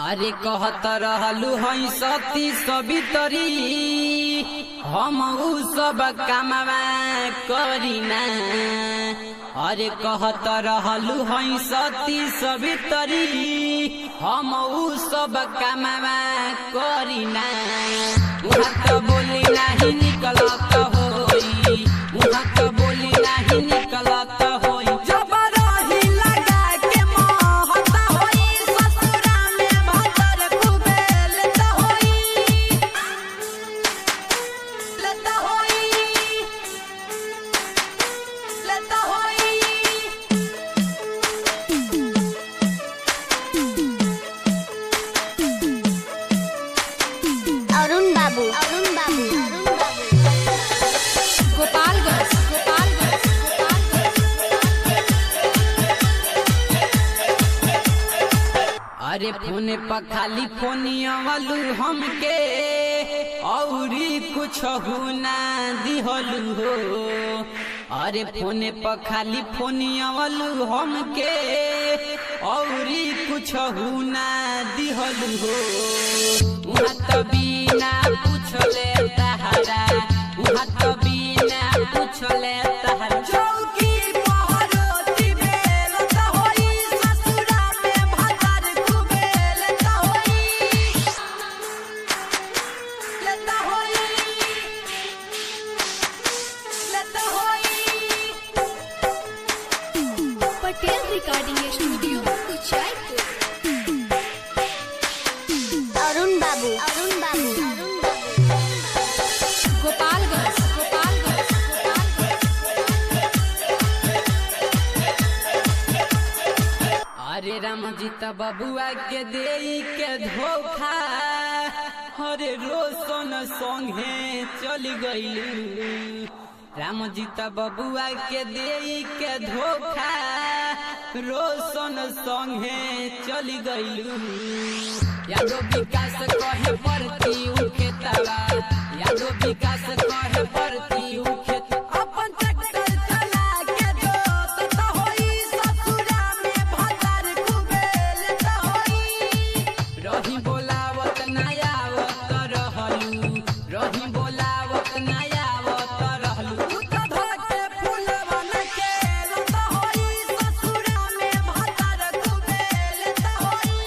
अरे कहत रहलू हई सती सवितरी हम उ सब कामवा करीना। अरे कहत रहलू हई सती सवितरी हम उ सब कामवा करीना। उहाँ त बोली नाही निकलत होई, उहाँ त बोली नाही निकलत होई। अरे फोने पर खाली फोनियावलू हमके औरी कुछ ना दिहलू हो। अरे फोने पर खाली फोनियावलू हमके औरी कुछ ना दिहलू हो। उहाँ त बिना पूछले तहरा, उहाँ त बिना पूछले तहरा चौकी पटेल रिकॉर्डिंग स्टूडियो कुचायपुर। अरुण बाबू गोपालगंज। अरे रामजीता बबुआ के देई के धोखा, अरे रोशन संगे चल गइलू। रामजीता बबुआ के देई के धोखा रोशन संगे चल गइलू। यादो विकास कहे पड़ती उनके तवा, यादो विकास कहे पड़ती उनके अपन ट्रैक्टर चला के जोत त होई ससुरा में भतार कुबेल त होई। रही बोलावत ना आवत रहलू, रही बोलावत ना आवत रहलू। त धके फूलवन के लत होई ससुरा में भतार कुबेल त होई।